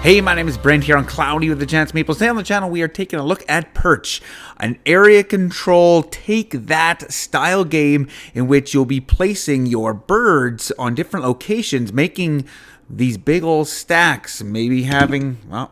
Hey, my name is Brent here on Cloudy with the Chance of Meeples. Today on the channel, we are taking a look at Perch, an area control take that style game in which you'll be placing your birds on different locations, making these big old stacks, maybe having, well,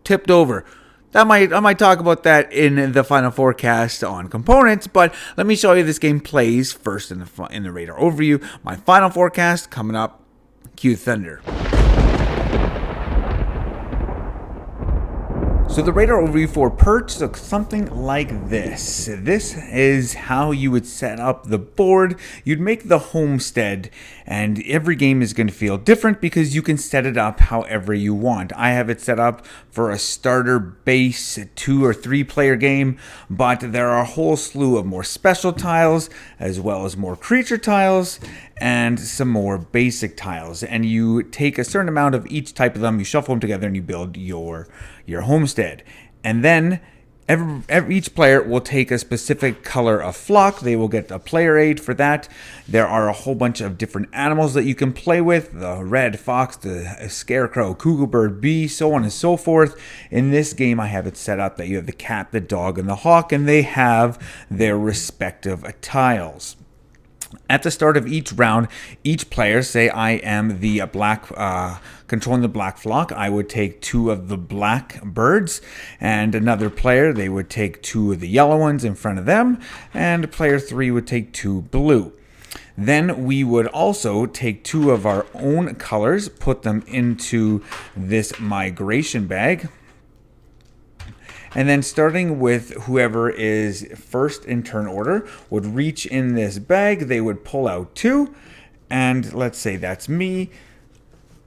tipped over. I might talk about that in the final forecast on components, but let me show you this game plays first in the radar overview. My final forecast coming up. Cue thunder. So the radar overview for Perch looks something like this. This is how you would set up the board. You'd make the homestead, and every game is going to feel different because you can set it up however you want. I have it set up for a starter base 2 or 3 player game, but there are a whole slew of more special tiles, as well as more creature tiles, and some more basic tiles. And you take a certain amount of each type of them, you shuffle them together, and you build your homestead. And then each player will take a specific color of flock. They will get a player aid for that. There are a whole bunch of different animals that you can play with. The red fox, the scarecrow, cougar bird, bee, so on and so forth. In this game, I have it set up that you have the cat, the dog, and the hawk, and they have their respective tiles. At the start of each round, each player, say I am the controlling the black flock, I would take 2 of the black birds, and another player, they would take 2 of the yellow ones in front of them, and player 3 would take 2 blue. Then we would also take 2 of our own colors, put them into this migration bag. And then starting with whoever is first in turn order would reach in this bag. They would pull out 2. And let's say that's me.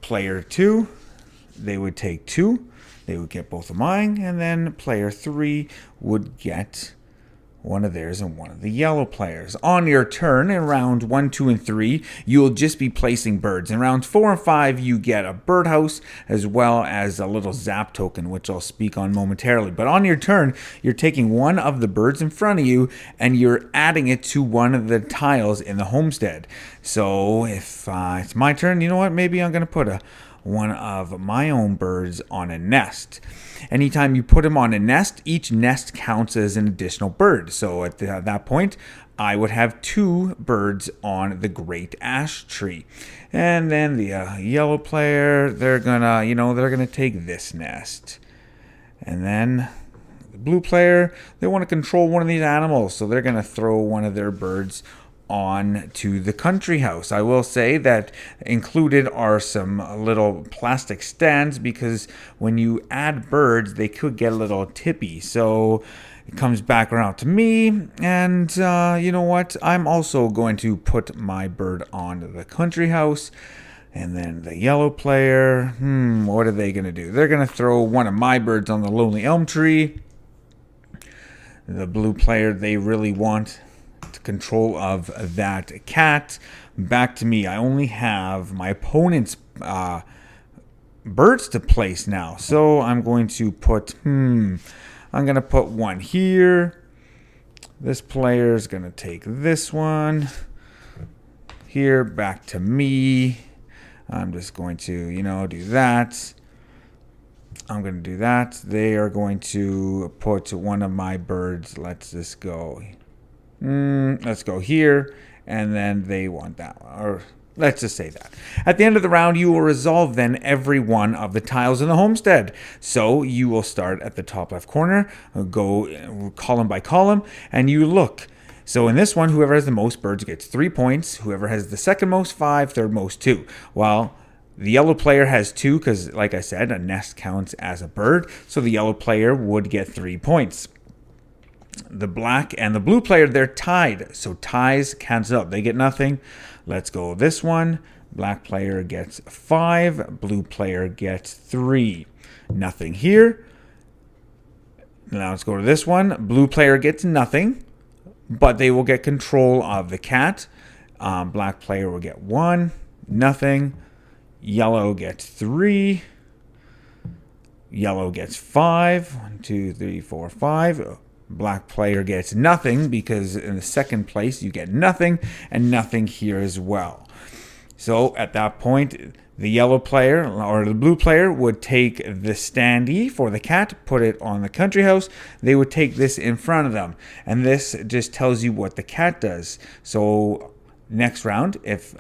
Player 2. They would take 2. They would get both of mine. And then player 3 would get one of theirs and one of the yellow players. On your turn, in round 1, 2, and 3, you'll just be placing birds. In rounds 4 and 5, you get a birdhouse as well as a little zap token, which I'll speak on momentarily. But on your turn, you're taking one of the birds in front of you and you're adding it to one of the tiles in the homestead. So if it's my turn, you know what? Maybe I'm going to put one of my own birds on a nest. Anytime you put them on a nest, each nest counts as an additional bird. So at that point, I would have 2 birds on the great ash tree. And then the yellow player, they're gonna take this nest. And then the blue player, they want to control one of these animals, so they're gonna throw one of their birds on to the country house. I will say that included are some little plastic stands because when you add birds, they could get a little tippy. So it comes back around to me, and you know what? I'm also going to put my bird on the country house. And then the yellow player, what are they going to do? They're going to throw one of my birds on the lonely elm tree. The blue player, they really want control of that cat. Back to me. I only have my opponent's birds to place now. So I'm going to put, I'm going to put one here. This player is going to take this one here. Back to me. I'm just going to, do that. I'm going to do that. They are going to put one of my birds. Let's just go. Let's go here, and then they want that one, or let's just say that. At the end of the round, you will resolve then every one of the tiles in the homestead. So you will start at the top left corner, go column by column, and you look. So in this one, whoever has the most birds gets 3 points. Whoever has the second most, 5, third most, 2. While the yellow player has 2, because like I said, a nest counts as a bird. So the yellow player would get 3 points. The black and the blue player, they're tied. So ties cancel out. They get nothing. Let's go this one. Black player gets 5. Blue player gets 3. Nothing here. Now let's go to this one. Blue player gets nothing, but they will get control of the cat. Black player will get 1. Nothing. Yellow gets 3. Yellow gets 5. 1, 2, 3, 4, 5. Black player gets nothing because in the second place you get nothing, and nothing here as well. So at that point, the yellow player or the blue player would take the standee for the cat, put it on the country house. They would take this in front of them, and this just tells you what the cat does. So next round, if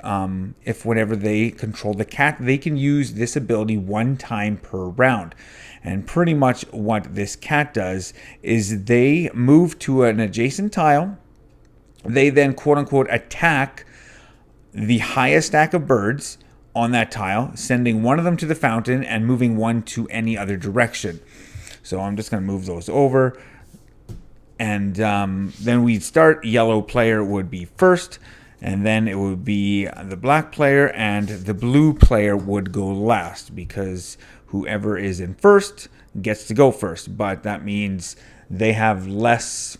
whenever they control the cat, they can use this ability one time per round. And pretty much what this cat does is they move to an adjacent tile. They then quote unquote attack the highest stack of birds on that tile, sending one of them to the fountain and moving one to any other direction. So I'm just going to move those over. And then we'd start. Yellow player would be first, and then it would be the black player, and the blue player would go last, because whoever is in first gets to go first. But that means they have less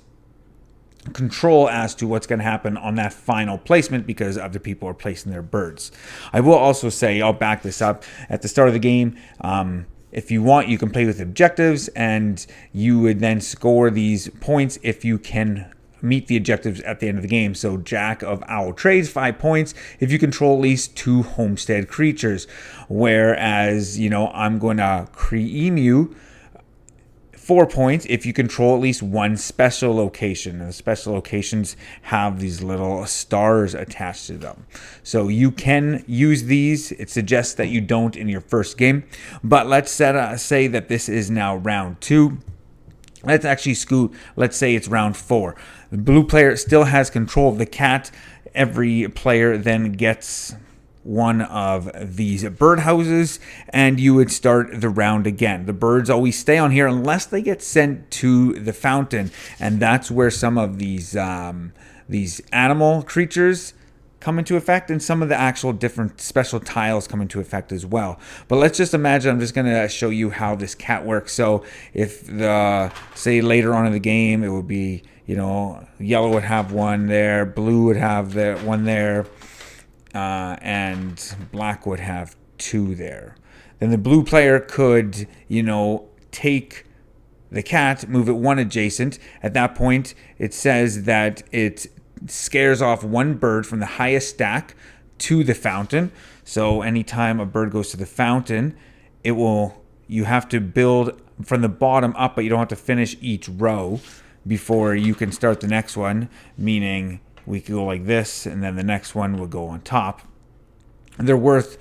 control as to what's going to happen on that final placement, because other people are placing their birds. I will also say, I'll back this up, at the start of the game, if you want, you can play with objectives, and you would then score these points if you can meet the objectives at the end of the game. So Jack of Owl Trades, 5 points if you control at least 2 homestead creatures. Whereas, I'm going to cream you 4 points if you control at least 1 special location. And the special locations have these little stars attached to them. So you can use these. It suggests that you don't in your first game. But let's say that this is now round 2. Let's actually scoot. Let's say it's round 4. The blue player still has control of the cat. Every player then gets one of these birdhouses, and you would start the round again. The birds always stay on here unless they get sent to the fountain, and that's where some of these animal creatures come into effect, and some of the actual different special tiles come into effect as well. But let's just imagine, I'm just going to show you how this cat works. So if say later on in the game, it would be, yellow would have one there, blue would have one there, and black would have 2 there. Then the blue player could, take the cat, move it 1 adjacent. At that point, it says that it scares off 1 bird from the highest stack to the fountain. So anytime a bird goes to the fountain, you have to build from the bottom up, but you don't have to finish each row before you can start the next one, meaning we could go like this, and then the next one will go on top. They're worth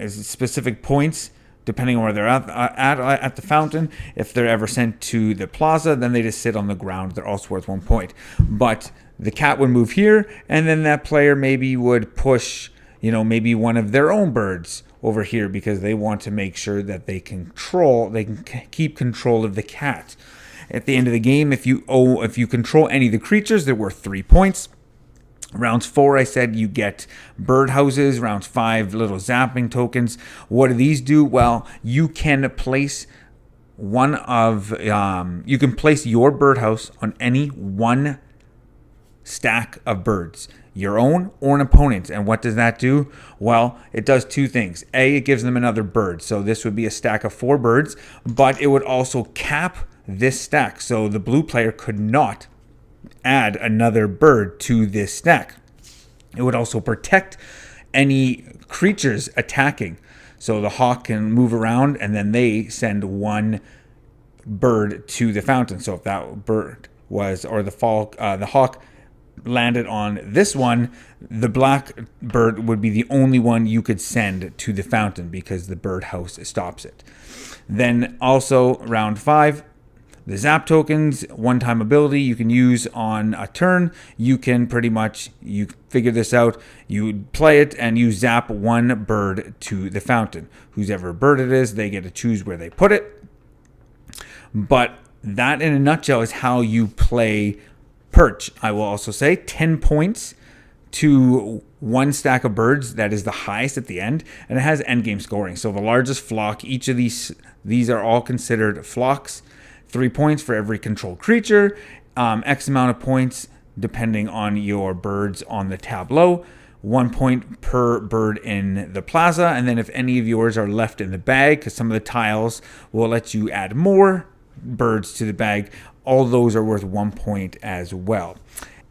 specific points depending on where they're at the fountain. If they're ever sent to the plaza, then they just sit on the ground. They're also worth 1 point. But the cat would move here, and then that player maybe would push, maybe one of their own birds over here, because they want to make sure that they can keep control of the cat. At the end of the game, if you control any of the creatures, they're worth 3 points. Rounds 4, I said you get birdhouses. Rounds 5, little zapping tokens. What do these do? Well, you can place you can place your birdhouse on any one stack of birds, your own or an opponent's. And what does that do? Well, it does 2 things. A, it gives them another bird. So this would be a stack of 4 birds, but it would also cap this stack. So the blue player could not add another bird to this stack. It would also protect any creatures attacking. So the hawk can move around, and then they send 1 bird to the fountain. So if that bird the hawk landed on this one, the black bird would be the only one you could send to the fountain, because the birdhouse stops it. Then also round 5, the zap tokens, 1-time ability you can use on a turn. You can you figure this out. You play it and you zap 1 bird to the fountain. Whoever bird it is, they get to choose where they put it. But that in a nutshell is how you play Perch. I will also say 10 points to 1 stack of birds. That is the highest at the end, and it has endgame scoring. So the largest flock, each of these are all considered flocks. 3 points for every controlled creature, X amount of points depending on your birds on the tableau, 1 point per bird in the plaza, and then if any of yours are left in the bag, because some of the tiles will let you add more birds to the bag, all those are worth 1 point as well.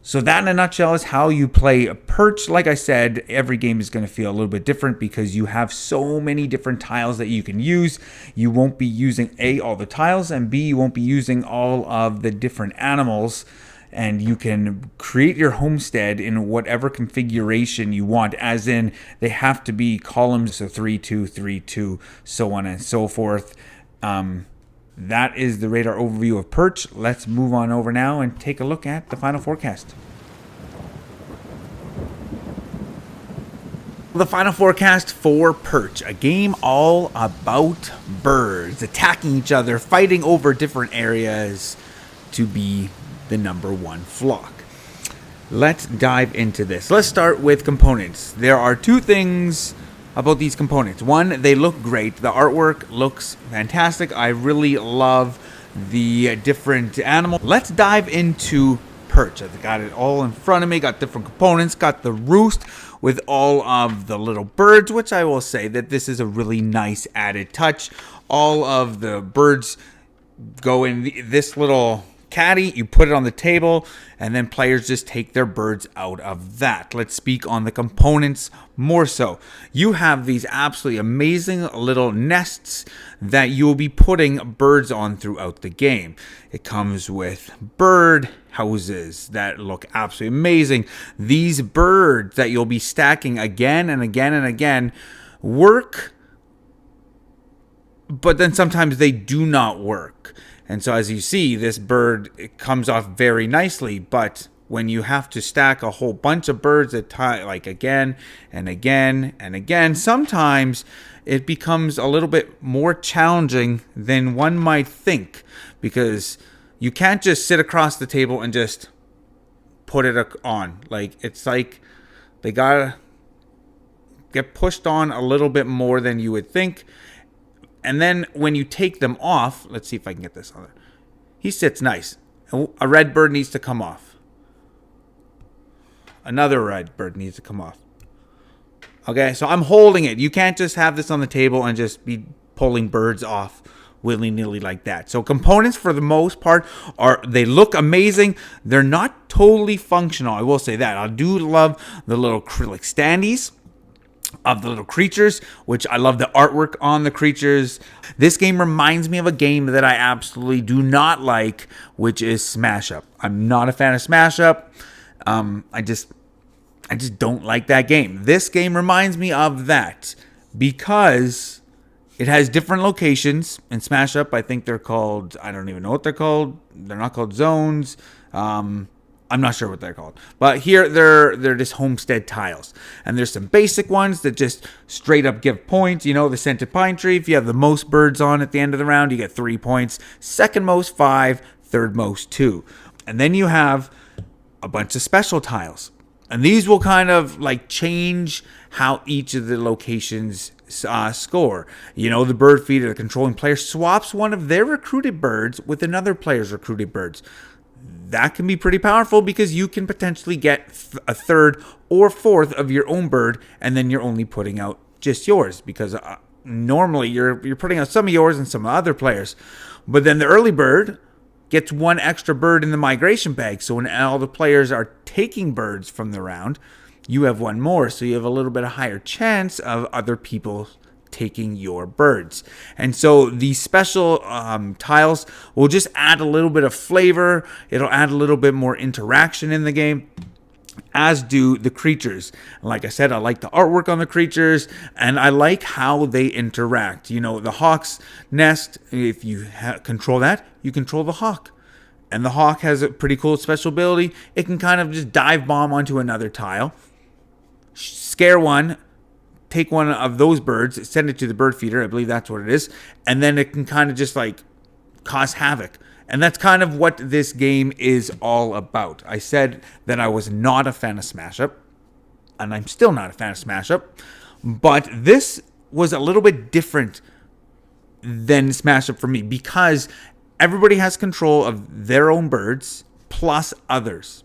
So that in a nutshell is how you play Perch. Like I said, every game is going to feel a little bit different because you have so many different tiles that you can use. You won't be using A, all the tiles, and B, you won't be using all of the different animals. And you can create your homestead in whatever configuration you want, as in they have to be columns, so 3, 2, 3, 2, so on and so forth. That is the radar overview of Perch. Let's move on over now and take a look at the final forecast. The final forecast for Perch, a game all about birds attacking each other, fighting over different areas to be the number one flock. Let's dive into this. Let's start with components. There are two things about these components. One, they look great. The artwork looks fantastic. I really love the different animals. Let's dive into Perch. I've got it all in front of me. Got different components. Got the roost with all of the little birds, which I will say that this is a really nice added touch. All of the birds go in this little caddy, you put it on the table, and then players just take their birds out of that. Let's speak on the components more so. You have these absolutely amazing little nests that you will be putting birds on throughout the game. It comes with bird houses that look absolutely amazing. These birds that you'll be stacking again and again and again work, but then sometimes they do not work. And so as you see, this bird, it comes off very nicely, but when you have to stack a whole bunch of birds at time, like again and again and again, sometimes it becomes a little bit more challenging than one might think, because you can't just sit across the table and just put it on. Like, it's like they gotta get pushed on a little bit more than you would think. And then when you take them off, let's see if I can get this on there. He sits nice. A red bird needs to come off. Another red bird needs to come off. Okay, so I'm holding it. You can't just have this on the table and just be pulling birds off willy-nilly like that. So components, for the most part, they look amazing. They're not totally functional, I will say that. I do love the little acrylic standees of the little creatures, which I love the artwork on the creatures. This game reminds me of a game that I absolutely do not like, which is Smash Up. I'm not a fan of Smash Up. I just don't like that game. This game reminds me of that because it has different locations. In Smash Up, I think they're called, I don't even know what they're called. They're not called zones. I'm not sure what they're called. But here, they're just homestead tiles. And there's some basic ones that just straight up give points. You know, the scented pine tree, if you have the most birds on at the end of the round, you get 3 points. Second most, 5. Third most, 2. And then you have a bunch of special tiles. And these will kind of like change how each of the locations score. You know, the bird feeder, the controlling player swaps one of their recruited birds with another player's recruited birds. That can be pretty powerful because you can potentially get a third or fourth of your own bird, and then you're only putting out just yours, because normally you're putting out some of yours and some of other players. But then the early bird gets one extra bird in the migration bag, so when all the players are taking birds from the round, you have one more, so you have a little bit of higher chance of other people taking your birds. And so these special tiles will just add a little bit of flavor. It'll add a little bit more interaction in the game, as do the creatures. Like I said, I like the artwork on the creatures, and I like how they interact. You know, the hawk's nest, if you control that, you control the hawk. And the hawk has a pretty cool special ability. It can kind of just dive bomb onto another tile, scare one, take one of those birds, send it to the bird feeder, I believe that's what it is, and then it can kind of just like cause havoc. And that's kind of what this game is all about. I said that I was not a fan of Smash Up, and I'm still not a fan of Smash Up, but this was a little bit different than Smash Up for me because everybody has control of their own birds plus others.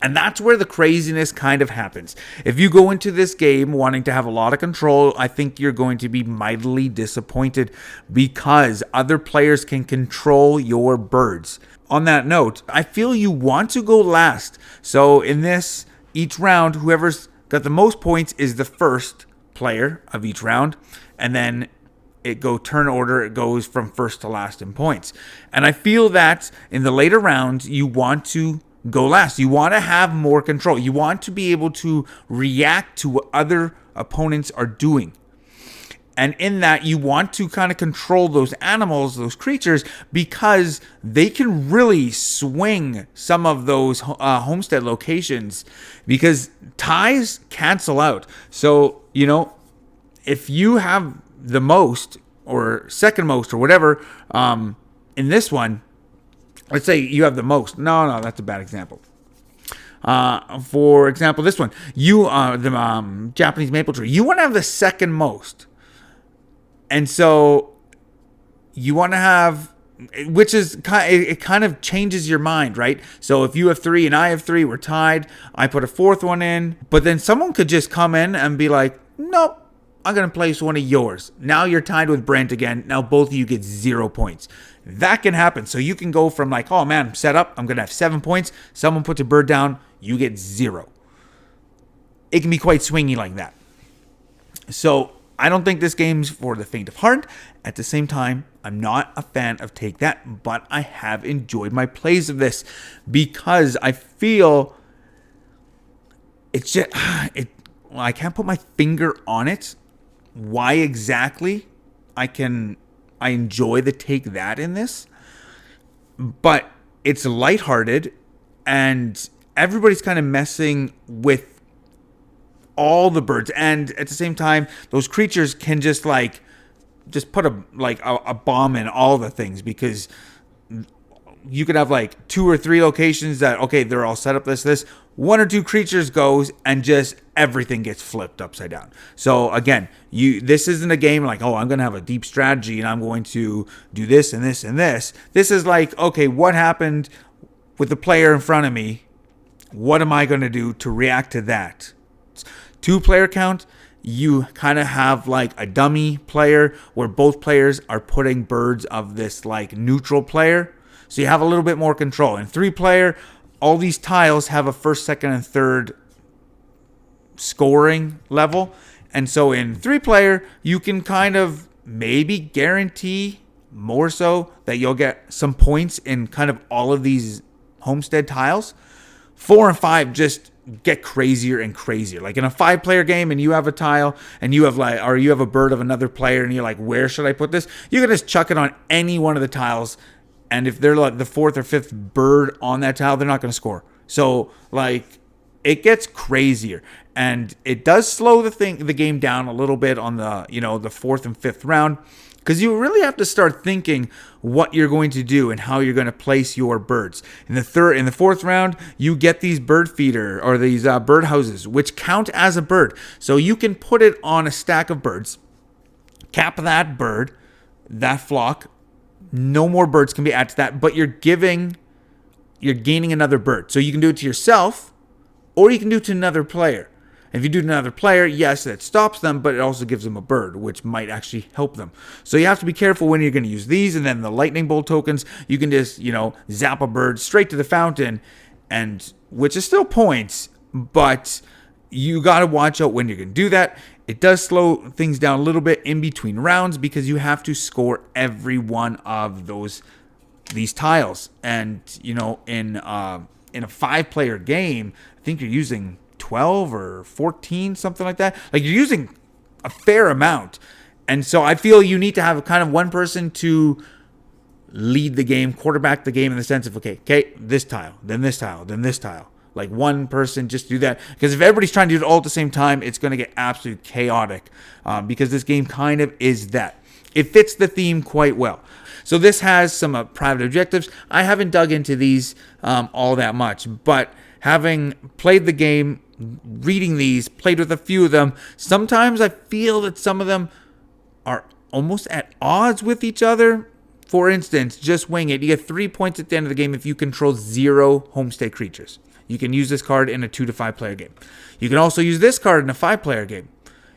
And that's where the craziness kind of happens. If you go into this game wanting to have a lot of control, I think you're going to be mightily disappointed because other players can control your birds. on that note, I feel you want to go last. So in this, each round, whoever's got the most points is the first player of each round. And then it go turn order. It goes from first to last in points. And I feel that in the later rounds, you want to go last. You want to have more control. You want to be able to react to what other opponents are doing. And in that, you want to kind of control those animals, those creatures, because they can really swing some of those homestead locations, because ties cancel out. So, if you have the most or second most or whatever in this one, let's say you have the most. No, that's a bad example. For example, this one, the Japanese maple tree, you want to have the second most. And so you want to have, which is it kind of changes your mind, right? So if you have 3 and I have 3, we're tied. I put a fourth one in, but then someone could just come in and be like, nope, I'm going to place one of yours. Now you're tied with Brent again. Now both of you get 0 points. That can happen. So you can go from like, oh man, I'm set up. I'm going to have 7 points. Someone puts a bird down. You get 0. It can be quite swingy like that. So I don't think this game's for the faint of heart. At the same time, I'm not a fan of Take That, but I have enjoyed my plays of this because I feel it's just, I can't put my finger on it. Why exactly I enjoy the Take That in this, but it's lighthearted and everybody's kind of messing with all the birds, and at the same time those creatures can just put a bomb in all the things, because you could have like 2 or 3 locations that, okay, they're all set up this 1 or 2 creatures goes and just everything gets flipped upside down. So again, this isn't a game like, oh, I'm gonna have a deep strategy and I'm going to do this and this and this. This is like, okay, what happened with the player in front of me? What am I going to do to react to that? 2-player count, you kind of have like a dummy player where both players are putting birds of this like neutral player. So you have a little bit more control. In 3-player, all these tiles have a first, second, and third scoring level. And so in 3-player, you can kind of maybe guarantee more so that you'll get some points in kind of all of these homestead tiles. 4 and 5 just get crazier and crazier. Like in a 5-player game and you have a tile and you have a bird of another player and you're like, where should I put this? You can just chuck it on any one of the tiles, and if they're like the 4th or 5th bird on that tile, they're not going to score. So like it gets crazier, and it does slow the game down a little bit on the the 4th and 5th round, because you really have to start thinking what you're going to do and how you're going to place your birds. In the 4th round, you get these bird feeder or these bird houses, which count as a bird. So you can put it on a stack of birds, cap that bird, that flock. No more birds can be added to that, but you're gaining another bird. So you can do it to yourself, or you can do it to another player. If you do another player, yes, that stops them, but it also gives them a bird, which might actually help them. So you have to be careful when you're going to use these. And then the lightning bolt tokens, you can just, zap a bird straight to the fountain, and which is still points, but you got to watch out when you're going to do that. It does slow things down a little bit in between rounds, because you have to score every one of these tiles. And, in a 5-player game, I think you're using 12 or 14, something like that. Like, you're using a fair amount. And so I feel you need to have kind of one person to lead the game, quarterback the game, in the sense of, okay, this tile, then this tile, then this tile. Like, one person just do that. Because if everybody's trying to do it all at the same time, it's going to get absolutely chaotic. Because this game kind of is that. It fits the theme quite well. So this has some private objectives. I haven't dug into these all that much. But having played the game, reading these, played with a few of them, sometimes I feel that some of them are almost at odds with each other. For instance, just wing it. You get 3 points at the end of the game if you control 0 homestead creatures. You can use this card in a 2 to 5 player game. You can also use this card in a 5-player game.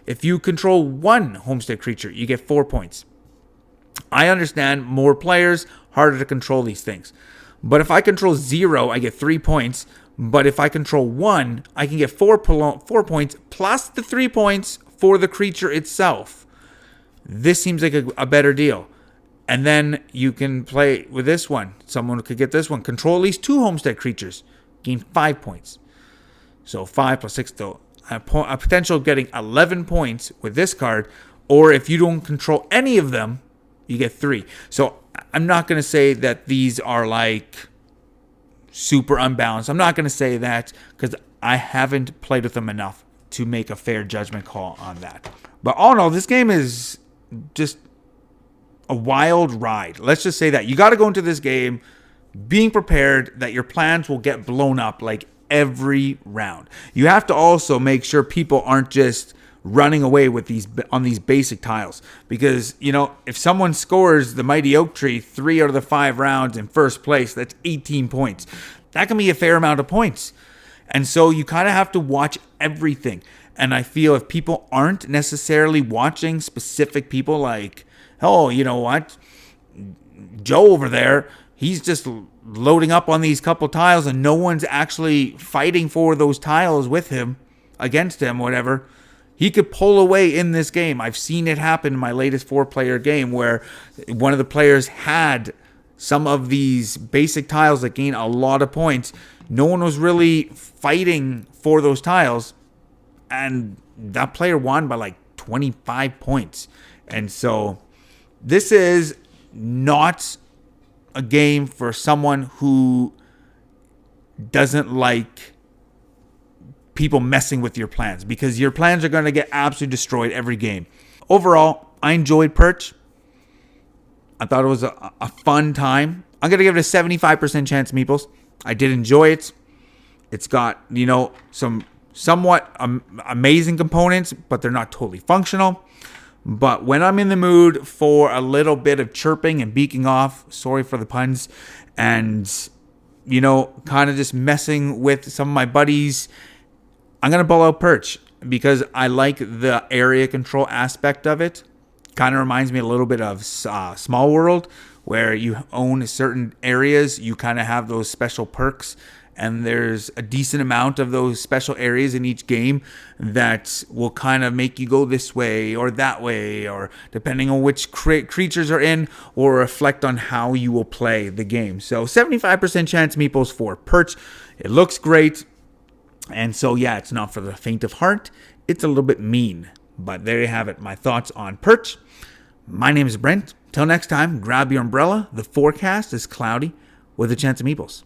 If you control 1 homestead creature, you get 4 points. I understand more players, harder to control these things. But if I control 0, I get 3 points. But if I control 1, I can get 4 points plus the 3 points for the creature itself. This seems like a better deal. And then you can play with this one. Someone could get this one. Control at least 2 homestead creatures. Gain 5 points. So 5 plus 6, though. A potential of getting 11 points with this card. Or if you don't control any of them, you get 3. So I'm not going to say that these are like super unbalanced. I'm not going to say that because I haven't played with them enough to make a fair judgment call on that. But all in all, this game is just a wild ride. Let's just say that. You got to go into this game being prepared that your plans will get blown up like every round. You have to also make sure people aren't just running away with these on these basic tiles, because if someone scores the Mighty Oak Tree 3 out of the 5 rounds in first place, that's 18 points. That can be a fair amount of points. And so you kind of have to watch everything. And I feel if people aren't necessarily watching specific people, like, oh, you know what, Joe over there, he's just loading up on these couple tiles and no one's actually fighting for those tiles with him, against him, whatever, he could pull away in this game. I've seen it happen in my latest 4-player game where one of the players had some of these basic tiles that gain a lot of points. No one was really fighting for those tiles, and that player won by like 25 points. And so this is not a game for someone who doesn't like people messing with your plans, because your plans are going to get absolutely destroyed every game. Overall, I enjoyed Perch. I thought it was a fun time. I'm going to give it a 75% chance Meeples. I did enjoy it. It's got, some somewhat amazing components, but they're not totally functional. But when I'm in the mood for a little bit of chirping and beaking off, sorry for the puns, and, kind of just messing with some of my buddies, I'm going to pull out Perch because I like the area control aspect of it. Kind of reminds me a little bit of Small World, where you own certain areas. You kind of have those special perks, and there's a decent amount of those special areas in each game that will kind of make you go this way or that way, or depending on which creatures are in, or reflect on how you will play the game. So 75% chance Meeples for Perch. It looks great. And so, yeah, it's not for the faint of heart. It's a little bit mean. But there you have it. My thoughts on Perch. My name is Brent. Till next time, grab your umbrella. The forecast is cloudy with a chance of Meeples.